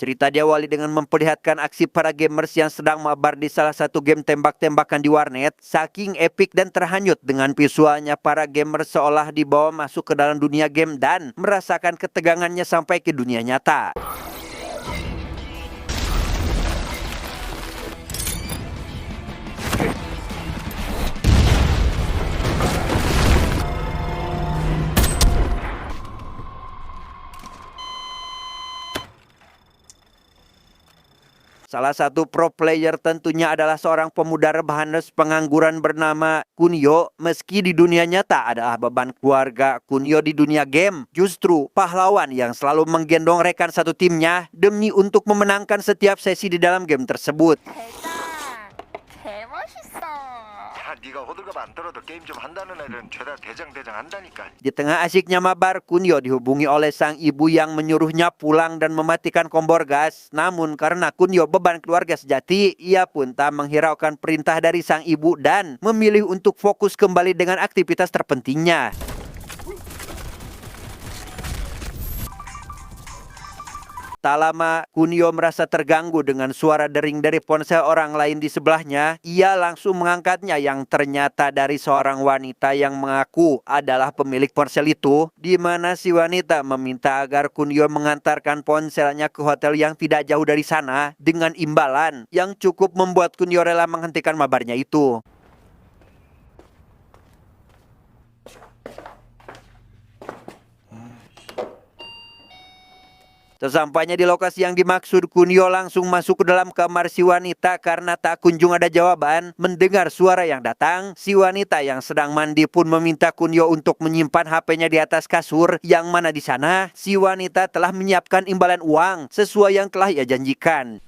Cerita diawali dengan memperlihatkan aksi para gamers yang sedang mabar di salah satu game tembak-tembakan di warnet. Saking epik dan terhanyut dengan visualnya, para gamers seolah dibawa masuk ke dalam dunia game dan merasakan ketegangannya sampai ke dunia nyata. Salah satu pro player tentunya adalah seorang pemuda rebahanes pengangguran bernama Kunio. Meski di dunia nyata adalah beban keluarga, Kunio di dunia game justru pahlawan yang selalu menggendong rekan satu timnya demi untuk memenangkan setiap sesi di dalam game tersebut. 네가 호들갑 안 떨어도 게임 좀 한다는 애들은 죄다 대장 한다니까. Di tengah asiknya mabar, Kunio dihubungi oleh sang ibu yang menyuruhnya pulang dan mematikan kompor gas. Namun karena Kunio beban keluarga sejati, ia pun tak menghiraukan perintah dari sang ibu dan memilih untuk fokus kembali dengan aktivitas terpentingnya. Tak lama, Kunio merasa terganggu dengan suara dering dari ponsel orang lain di sebelahnya. Ia langsung mengangkatnya yang ternyata dari seorang wanita yang mengaku adalah pemilik ponsel itu, di mana si wanita meminta agar Kunio mengantarkan ponselnya ke hotel yang tidak jauh dari sana dengan imbalan yang cukup membuat Kunio rela menghentikan mabarnya itu. Sesampainya di lokasi yang dimaksud, Kunio langsung masuk ke dalam kamar si wanita karena tak kunjung ada jawaban. Mendengar suara yang datang, si wanita yang sedang mandi pun meminta Kunio untuk menyimpan HP-nya di atas kasur, yang mana di sana si wanita telah menyiapkan imbalan uang sesuai yang telah ia janjikan.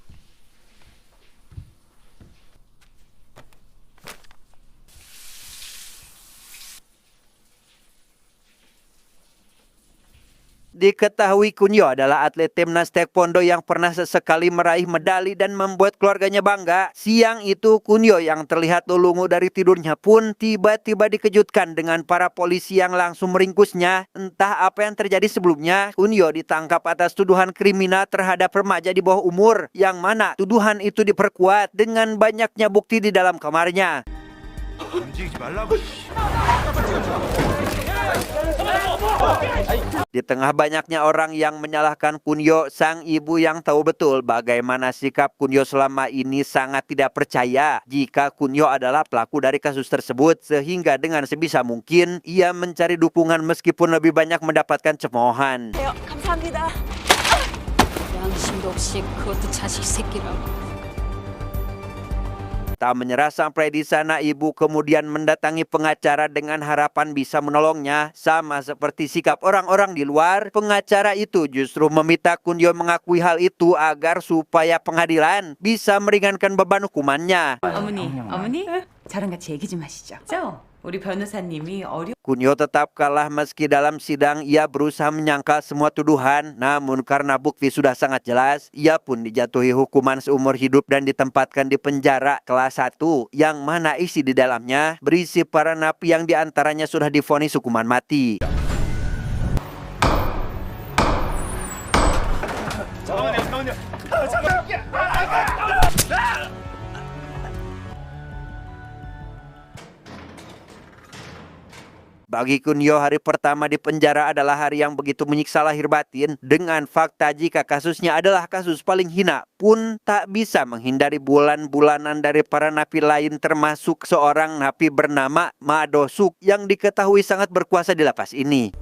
Diketahui Kunio adalah atlet timnas taekwondo yang pernah sesekali meraih medali dan membuat keluarganya bangga. Siang itu Kunio yang terlihat lungu dari tidurnya pun tiba-tiba dikejutkan dengan para polisi yang langsung meringkusnya. Entah apa yang terjadi sebelumnya, Kunio ditangkap atas tuduhan kriminal terhadap remaja di bawah umur, yang mana tuduhan itu diperkuat dengan banyaknya bukti di dalam kamarnya. Di tengah banyaknya orang yang menyalahkan Kunio, sang ibu yang tahu betul bagaimana sikap Kunio selama ini sangat tidak percaya jika Kunio adalah pelaku dari kasus tersebut, sehingga dengan sebisa mungkin ia mencari dukungan meskipun lebih banyak mendapatkan cemoohan. 감사합니다. 양심도 없이 그것도 자식 새끼라고. Tak menyerah sampai di sana, ibu kemudian mendatangi pengacara dengan harapan bisa menolongnya. Sama seperti sikap orang-orang di luar, pengacara itu justru meminta Kunio mengakui hal itu agar supaya pengadilan bisa meringankan beban hukumannya. 어머니, 저랑 같이 얘기 좀 하시죠. 우리 변호사님이 Kunio tetap kalah meski dalam sidang ia berusaha menyangkal semua tuduhan. Namun karena bukti sudah sangat jelas, ia pun dijatuhi hukuman seumur hidup dan ditempatkan di penjara kelas 1, yang mana isi di dalamnya berisi para napi yang diantaranya sudah divonis hukuman mati. Bagi Kunio, hari pertama di penjara adalah hari yang begitu menyiksa lahir batin. Dengan fakta jika kasusnya adalah kasus paling hina pun tak bisa menghindari bulan-bulanan dari para napi lain, termasuk seorang napi bernama Madosuk yang diketahui sangat berkuasa di lapas ini.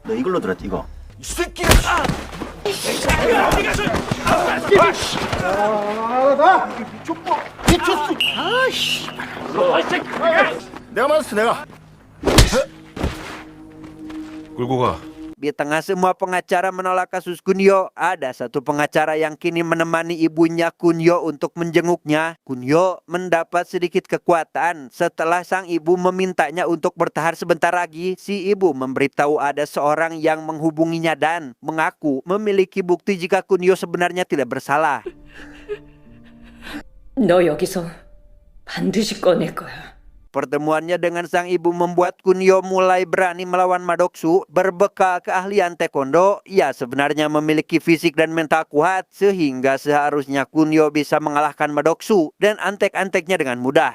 너 이걸로 들었지 이거. 이 새끼가! 내가 맞았어 내가. 끌고 가. Di tengah semua pengacara menolak kasus Kunio, ada satu pengacara yang kini menemani ibunya Kunio untuk menjenguknya. Kunio mendapat sedikit kekuatan setelah sang ibu memintanya untuk bertahan sebentar lagi. Si ibu memberitahu ada seorang yang menghubunginya dan mengaku memiliki bukti jika Kunio sebenarnya tidak bersalah. 너 여기서 반드시 꺼낼 거야. Pertemuannya dengan sang ibu membuat Kunio mulai berani melawan Madoksu. Berbekal keahlian taekwondo, ia sebenarnya memiliki fisik dan mental kuat sehingga seharusnya Kunio bisa mengalahkan Madoksu dan antek-anteknya dengan mudah.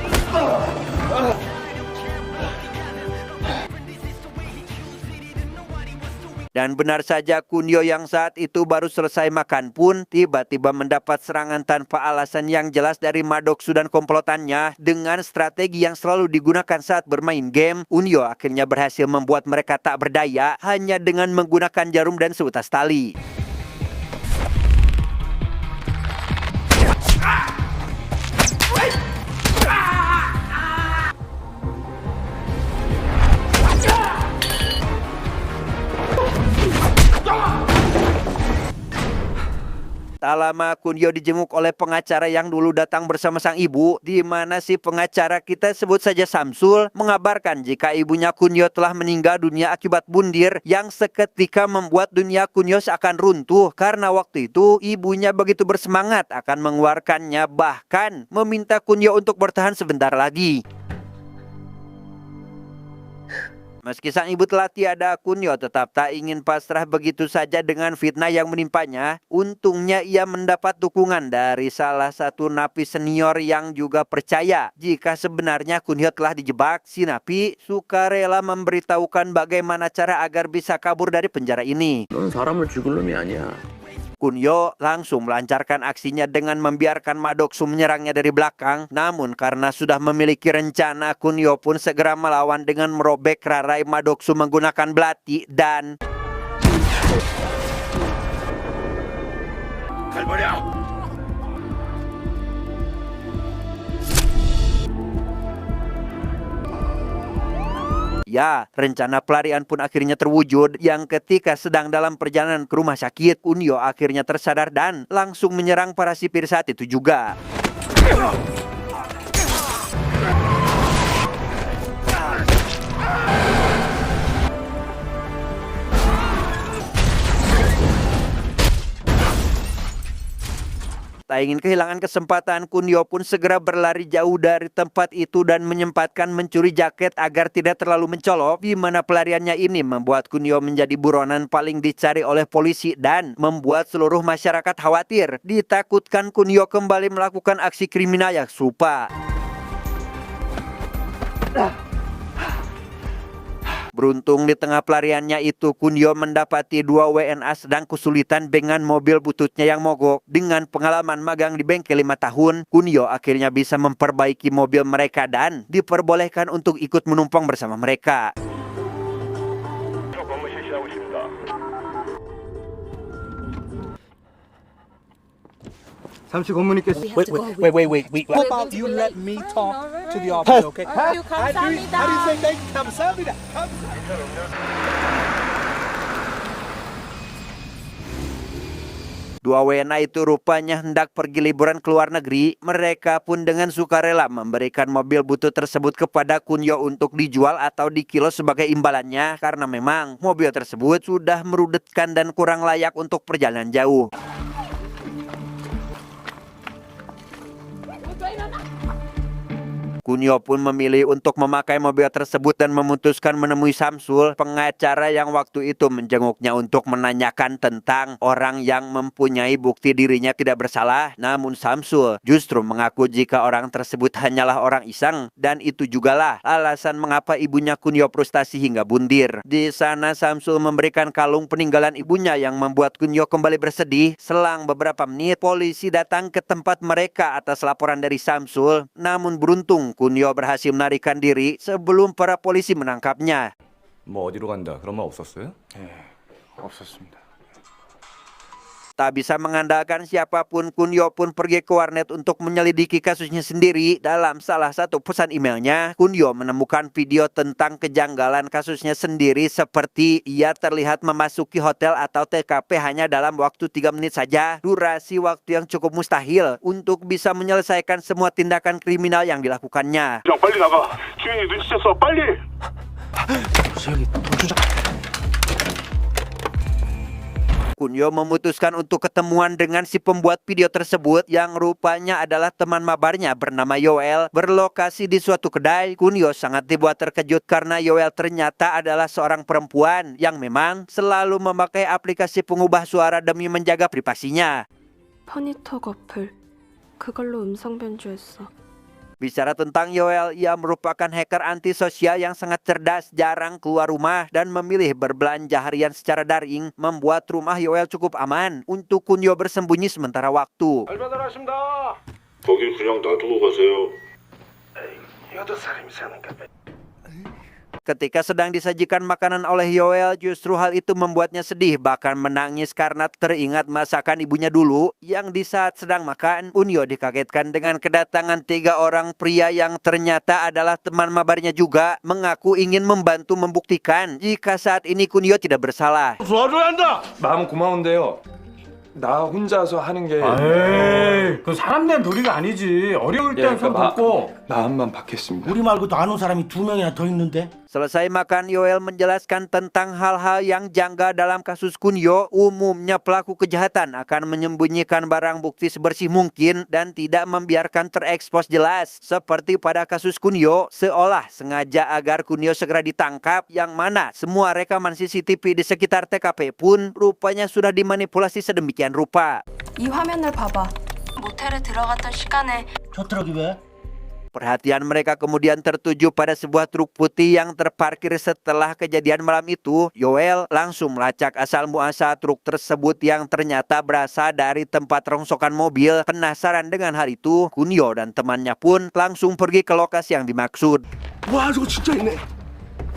Dan benar saja Kunio yang saat itu baru selesai makan pun tiba-tiba mendapat serangan tanpa alasan yang jelas dari Madoksu dan komplotannya. Dengan strategi yang selalu digunakan saat bermain game, Kunio akhirnya berhasil membuat mereka tak berdaya hanya dengan menggunakan jarum dan seutas tali. Tak lama Kunio dijenguk oleh pengacara yang dulu datang bersama sang ibu, di mana si pengacara, kita sebut saja Samsul, mengabarkan jika ibunya Kunio telah meninggal dunia akibat bundir yang seketika membuat dunia Kunio seakan runtuh karena waktu itu ibunya begitu bersemangat akan mengeluarkannya, bahkan meminta Kunio untuk bertahan sebentar lagi. Meski sang ibu telah tiada, Kunio tetap tak ingin pasrah begitu saja dengan fitnah yang menimpanya. Untungnya ia mendapat dukungan dari salah satu napi senior yang juga percaya jika sebenarnya Kunio telah dijebak. Si napi sukarela memberitahukan bagaimana cara agar bisa kabur dari penjara ini. 넌 사람을 죽일 놈이 아니야. Kunio langsung melancarkan aksinya dengan membiarkan Madoksu menyerangnya dari belakang. Namun karena sudah memiliki rencana, Kunio pun segera melawan dengan merobek rarai Madoksu menggunakan belati dan... Ya, rencana pelarian pun akhirnya terwujud yang ketika sedang dalam perjalanan ke rumah sakit, Kunio akhirnya tersadar dan langsung menyerang para sipir saat itu juga. Tak ingin kehilangan kesempatan, Kunio pun segera berlari jauh dari tempat itu dan menyempatkan mencuri jaket agar tidak terlalu mencolok. Di mana pelariannya ini membuat Kunio menjadi buronan paling dicari oleh polisi dan membuat seluruh masyarakat khawatir. Ditakutkan Kunio kembali melakukan aksi kriminal yang serupa. Beruntung di tengah pelariannya itu, Kunio mendapati 2 WNA sedang kesulitan dengan mobil bututnya yang mogok. Dengan pengalaman magang di bengkel 5 tahun, Kunio akhirnya bisa memperbaiki mobil mereka dan diperbolehkan untuk ikut menumpang bersama mereka. 잠시 고문님께서 Wait. How about you let me talk to the officer, okay? How do you say thank you? 감사합니다. Dua WNA itu rupanya hendak pergi liburan ke luar negeri. Mereka pun dengan sukarela memberikan mobil butut tersebut kepada Kunio untuk dijual atau dikilos sebagai imbalannya, karena memang mobil tersebut sudah merudetkan dan kurang layak untuk perjalanan jauh. Kunio pun memilih untuk memakai mobil tersebut dan memutuskan menemui Samsul, pengacara yang waktu itu menjenguknya untuk menanyakan tentang orang yang mempunyai bukti dirinya tidak bersalah. Namun Samsul justru mengaku jika orang tersebut hanyalah orang iseng, dan itu jugalah alasan mengapa ibunya Kunio frustasi hingga bundir. Di sana Samsul memberikan kalung peninggalan ibunya yang membuat Kunio kembali bersedih. Selang beberapa menit, polisi datang ke tempat mereka atas laporan dari Samsul. Namun beruntung Kunio berhasil melarikan diri sebelum para polisi menangkapnya. 뭐 어디로 간다 그런 말 없었어요? 없었습니다. Tak bisa mengandalkan siapapun, Kunio pun pergi ke warnet untuk menyelidiki kasusnya sendiri. Dalam salah satu pesan emailnya, Kunio menemukan video tentang kejanggalan kasusnya sendiri, seperti ia terlihat memasuki hotel atau TKP hanya dalam waktu 3 menit saja. Durasi waktu yang cukup mustahil untuk bisa menyelesaikan semua tindakan kriminal yang dilakukannya. 빨리 나가. 주인이 눈치챘어. 빨리. Kunyo memutuskan untuk ketemuan dengan si pembuat video tersebut yang rupanya adalah teman mabarnya bernama Yoel berlokasi di suatu kedai. Kunyo sangat dibuat terkejut karena Yoel ternyata adalah seorang perempuan yang memang selalu memakai aplikasi pengubah suara demi menjaga privasinya. 퍼니터 거플 그걸로 음성 변조했어. Bicara tentang Yoel, ia merupakan hacker antisosial yang sangat cerdas, jarang keluar rumah, dan memilih berbelanja harian secara daring, membuat rumah Yoel cukup aman untuk Kunyo bersembunyi sementara waktu. 알바들하십니다. 거길 그냥 놔두고 가세요. 8사람이 사는 카페. Ketika sedang disajikan makanan oleh Yoel, justru hal itu membuatnya sedih, bahkan menangis karena teringat masakan ibunya dulu, yang di saat sedang makan, Kunyo dikagetkan dengan kedatangan 3 orang pria yang ternyata adalah teman mabarnya juga, mengaku ingin membantu membuktikan jika saat ini Kunyo tidak bersalah. 도와줘야 한다. 마음은 고마운데요. 나 혼자서 하는 게 에이, 그 사람 된 도리가 아니지. 어려울 땐 손 걷고. 마음만 받겠습니다. 우리 말고도 아는 사람이 2명이나 더 있는데. Selesai makan, Yoel menjelaskan tentang hal-hal yang janggal dalam kasus Kunyo. Umumnya pelaku kejahatan akan menyembunyikan barang bukti sebersih mungkin dan tidak membiarkan terekspos jelas. Seperti pada kasus Kunyo, seolah sengaja agar Kunyo segera ditangkap, yang mana semua rekaman CCTV di sekitar TKP pun rupanya sudah dimanipulasi sedemikian rupa. 이 화면을 봐봐. 모텔에 들어갔던 시간에 저 트럭이 왜? Perhatian mereka kemudian tertuju pada sebuah truk putih yang terparkir setelah kejadian malam itu. Yoel langsung melacak asal muasal truk tersebut yang ternyata berasal dari tempat rongsokan mobil. Penasaran dengan hal itu, Kunyo dan temannya pun langsung pergi ke lokasi yang dimaksud. 와, 저거 진짜 있네.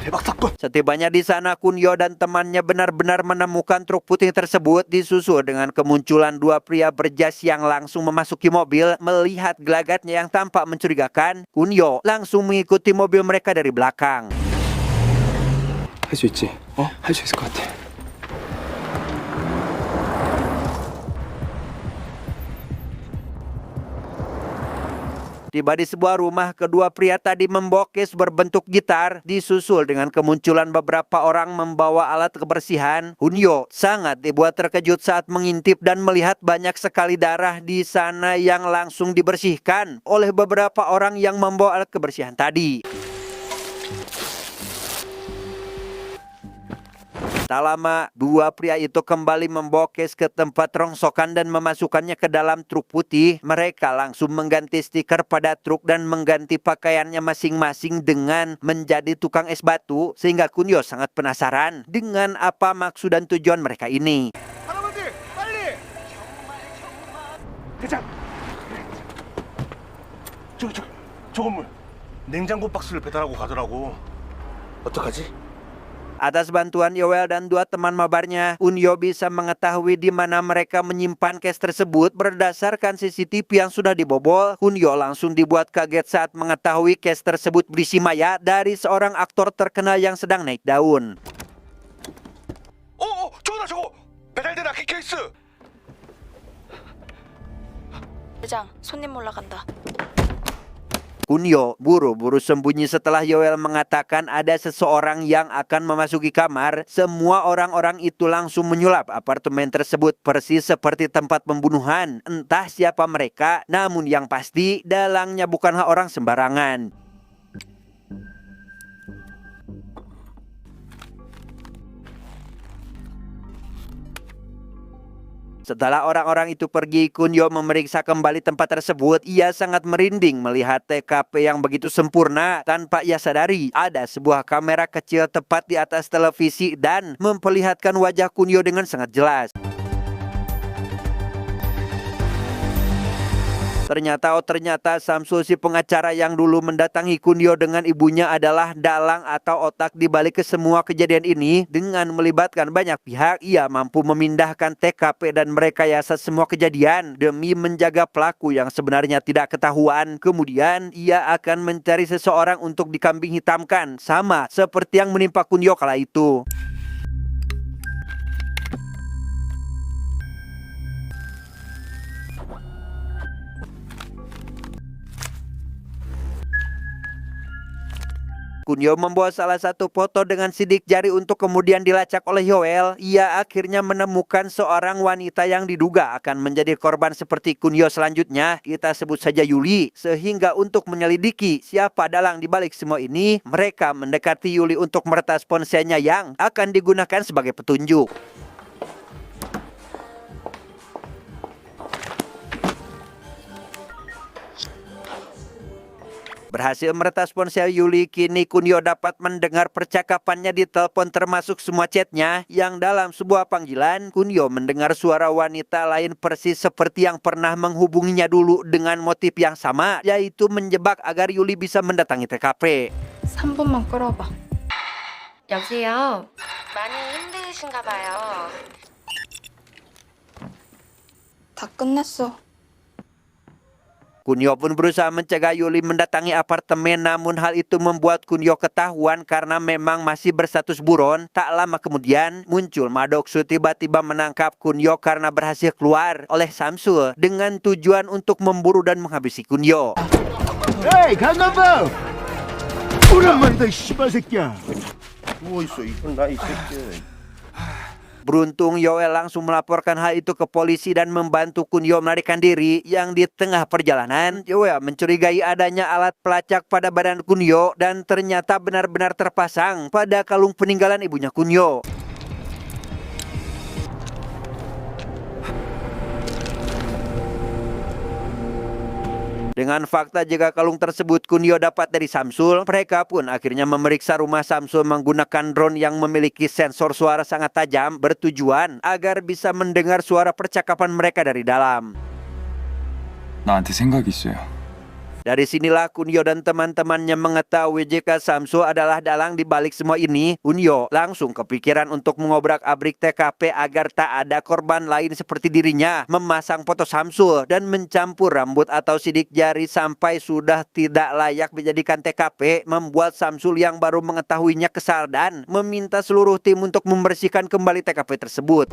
대박 사건. Setibanya di sana, Kunyo dan temannya benar-benar menemukan truk putih tersebut, disusul dengan kemunculan 2 pria berjas yang langsung memasuki mobil. Melihat gelagatnya yang tampak mencurigakan, Kunyo langsung mengikuti mobil mereka dari belakang. 할 수 있지? 할 수 있을 것 같아. Tiba di sebuah rumah, kedua pria tadi membokes berbentuk gitar, disusul dengan kemunculan beberapa orang membawa alat kebersihan. Kunyo sangat dibuat terkejut saat mengintip dan melihat banyak sekali darah di sana yang langsung dibersihkan oleh beberapa orang yang membawa alat kebersihan tadi. Tak lama, 2 pria itu kembali membokes ke tempat rongsokan dan memasukkannya ke dalam truk putih. Mereka langsung mengganti stiker pada truk dan mengganti pakaiannya masing-masing dengan menjadi tukang es batu, sehingga Kunyo sangat penasaran dengan apa maksud dan tujuan mereka ini. 할아버지, 빨리. 대장. 저 건물. 냉장고 박스를 배달하고 가더라고. 어떡하지? Atas bantuan Yoel dan 2 teman mabarnya, Kunyo bisa mengetahui di mana mereka menyimpan cash tersebut berdasarkan CCTV yang sudah dibobol. Kunyo langsung dibuat kaget saat mengetahui cash tersebut berisi mayat dari seorang aktor terkenal yang sedang naik daun. 저거다 저거. 배달된 아키 케이스. 대장, 손님 올라간다. Kunyo buru-buru sembunyi setelah Yoel mengatakan ada seseorang yang akan memasuki kamar. Semua orang-orang itu langsung menyulap apartemen tersebut persis seperti tempat pembunuhan. Entah siapa mereka, namun yang pasti dalangnya bukanlah orang sembarangan. Setelah orang-orang itu pergi, Kunyo memeriksa kembali tempat tersebut. Ia sangat merinding melihat TKP yang begitu sempurna. Tanpa ia sadari, ada sebuah kamera kecil tepat di atas televisi dan memperlihatkan wajah Kunyo dengan sangat jelas. Ternyata Samsul, si pengacara yang dulu mendatangi Kunyo dengan ibunya, adalah dalang atau otak di balik ke semua kejadian ini. Dengan melibatkan banyak pihak, ia mampu memindahkan TKP dan merekayasa semua kejadian demi menjaga pelaku yang sebenarnya tidak ketahuan. Kemudian ia akan mencari seseorang untuk dikambing hitamkan, sama seperti yang menimpa Kunyo kala itu. Kunyo membawa salah satu foto dengan sidik jari untuk kemudian dilacak oleh Yoel. Ia akhirnya menemukan seorang wanita yang diduga akan menjadi korban seperti Kunyo selanjutnya. Kita sebut saja Yuli. Sehingga untuk menyelidiki siapa dalang di balik semua ini, mereka mendekati Yuli untuk meretas ponselnya yang akan digunakan sebagai petunjuk. Berhasil meretas ponsel Yuli, kini Kunyo dapat mendengar percakapannya di telepon termasuk semua chatnya, yang dalam sebuah panggilan, Kunyo mendengar suara wanita lain persis seperti yang pernah menghubunginya dulu dengan motif yang sama, yaitu menjebak agar Yuli bisa mendatangi TKP. 3분만 끌어봐. 여보세요. 많이 힘드신가 봐요. 다 끝냈어. Kunyo pun berusaha mencegah Yuli mendatangi apartemen, namun hal itu membuat Kunyo ketahuan karena memang masih berstatus buron. Tak lama kemudian muncul Madoksu tiba-tiba menangkap Kunyo karena berhasil keluar oleh Samsul dengan tujuan untuk memburu dan menghabisi Kunyo. Hey, 강남범! 오랜만이다, 이 씨발 새끼야. 누워있어 이쁜 나이 새끼. Beruntung Yoel langsung melaporkan hal itu ke polisi dan membantu Kunyo melarikan diri. Yang di tengah perjalanan, Yoel mencurigai adanya alat pelacak pada badan Kunyo dan ternyata benar-benar terpasang pada kalung peninggalan ibunya Kunyo. Dengan fakta jika kalung tersebut Kunyo dapat dari Samsul, mereka pun akhirnya memeriksa rumah Samsul menggunakan drone yang memiliki sensor suara sangat tajam bertujuan agar bisa mendengar suara percakapan mereka dari dalam. 나한테 생각이 있어요. Dari sinilah Kunyo dan teman-temannya mengetahui jika Samsul adalah dalang di balik semua ini. Kunyo langsung kepikiran untuk mengobrak-abrik TKP agar tak ada korban lain seperti dirinya, memasang foto Samsul dan mencampur rambut atau sidik jari sampai sudah tidak layak dijadikan TKP, membuat Samsul yang baru mengetahuinya kesal dan meminta seluruh tim untuk membersihkan kembali TKP tersebut.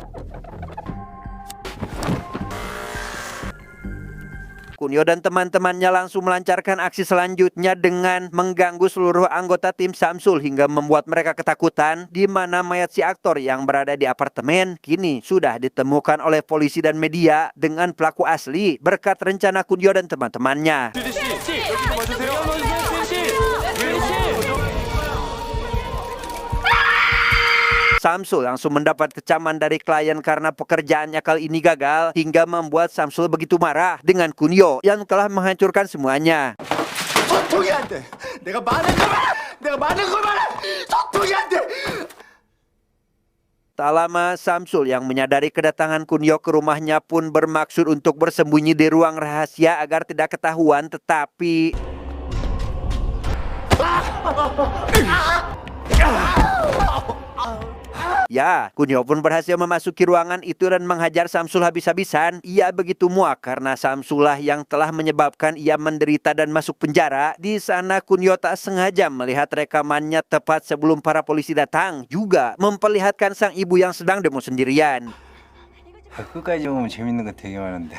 Kunyo dan teman-temannya langsung melancarkan aksi selanjutnya dengan mengganggu seluruh anggota tim Samsul hingga membuat mereka ketakutan, di mana mayat si aktor yang berada di apartemen kini sudah ditemukan oleh polisi dan media dengan pelaku asli berkat rencana Kunyo dan teman-temannya. Samsul langsung mendapat kecaman dari klien karena pekerjaannya kali ini gagal, hingga membuat Samsul begitu marah dengan Kunyo yang telah menghancurkan semuanya. 소통이 안 돼. 내가 많은 걸 말해. 소통이 안 돼. Tak lama, Samsul yang menyadari kedatangan Kunyo ke rumahnya pun bermaksud untuk bersembunyi di ruang rahasia agar tidak ketahuan, tetapi ya, Kunyo pun berhasil memasuki ruangan itu dan menghajar Samsul habis-habisan. Ia begitu muak karena Samsulah yang telah menyebabkan ia menderita dan masuk penjara. Di sana Kunyo tak sengaja melihat rekamannya tepat sebelum para polisi datang, juga memperlihatkan sang ibu yang sedang demo sendirian. 끝까지 보면 재밌는 거 되게 많은데.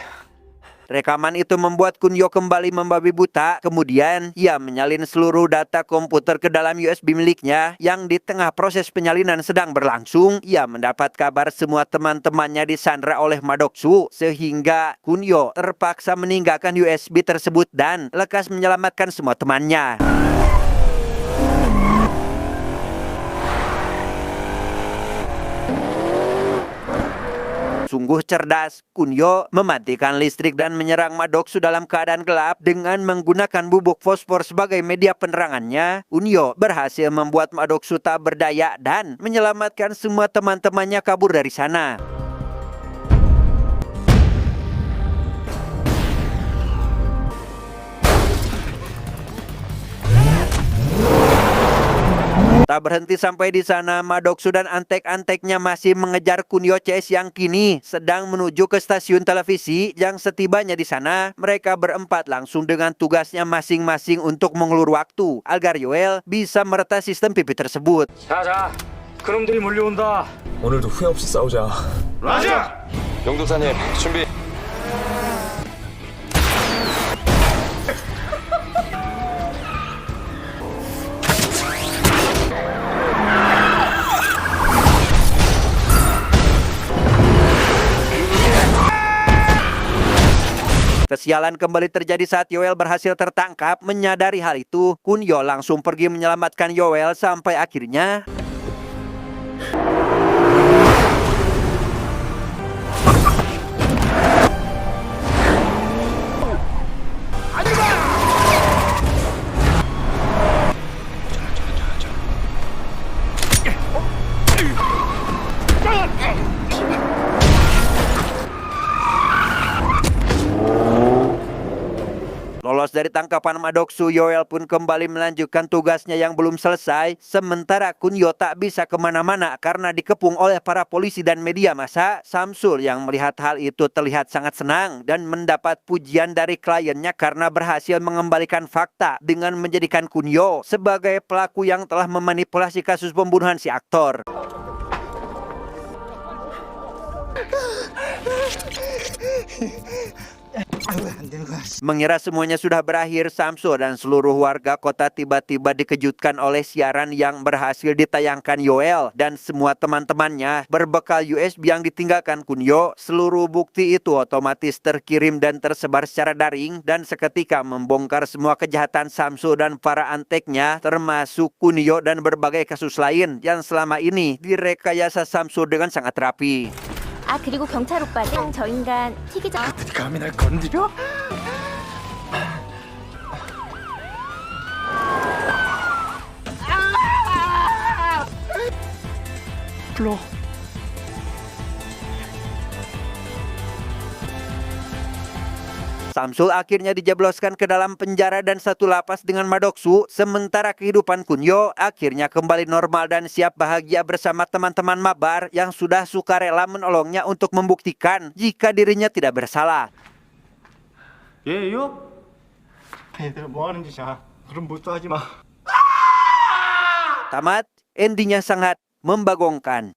Rekaman itu membuat Kunyo kembali membabi buta. Kemudian ia menyalin seluruh data komputer ke dalam USB miliknya. Yang di tengah proses penyalinan sedang berlangsung, ia mendapat kabar semua teman-temannya disandra oleh Madoksu, sehingga Kunyo terpaksa meninggalkan USB tersebut dan lekas menyelamatkan semua temannya. Sungguh cerdas, Kunyo mematikan listrik dan menyerang Madoksu dalam keadaan gelap dengan menggunakan bubuk fosfor sebagai media penerangannya. Kunyo berhasil membuat Madoksu tak berdaya dan menyelamatkan semua teman-temannya kabur dari sana. Tak berhenti sampai di sana, Madoksu dan antek-anteknya masih mengejar Kunyo CS yang kini sedang menuju ke stasiun televisi. Yang setibanya di sana, mereka berempat langsung dengan tugasnya masing-masing untuk mengulur waktu agar Yoel bisa meretas sistem PP tersebut. 자, 그놈들이 몰려온다. 오늘도 후회 없이 싸우자. 라자! 영도사님, 준비. Kesialan kembali terjadi saat Yoel berhasil tertangkap. Menyadari hal itu, Kunyo langsung pergi menyelamatkan Yoel sampai akhirnya lolos dari tangkapan Madoksu. Yoel pun kembali melanjutkan tugasnya yang belum selesai. Sementara Kunyo tak bisa kemana-mana karena dikepung oleh para polisi dan media massa. Samsul yang melihat hal itu terlihat sangat senang dan mendapat pujian dari kliennya karena berhasil mengembalikan fakta dengan menjadikan Kunyo sebagai pelaku yang telah memanipulasi kasus pembunuhan si aktor. Mengira semuanya sudah berakhir, Samsul dan seluruh warga kota tiba-tiba dikejutkan oleh siaran yang berhasil ditayangkan Yoel dan semua teman-temannya. Berbekal USB yang ditinggalkan Kunyo, seluruh bukti itu otomatis terkirim dan tersebar secara daring dan seketika membongkar semua kejahatan Samsul dan para anteknya, termasuk Kunyo dan berbagai kasus lain yang selama ini direkayasa Samsul dengan sangat rapi. 아 그리고 경찰 오빠는 저 인간 튀기자. 감히 날 건드려? 불러. Samsul akhirnya dijebloskan ke dalam penjara dan satu lapas dengan Madoksu, sementara kehidupan Kunyo akhirnya kembali normal dan siap bahagia bersama teman-teman mabar yang sudah sukarela menolongnya untuk membuktikan jika dirinya tidak bersalah. 얘요? 얘들 뭐 하는 짓이야? 그럼 못도 하지 마. Tamat, endingnya sangat membagongkan.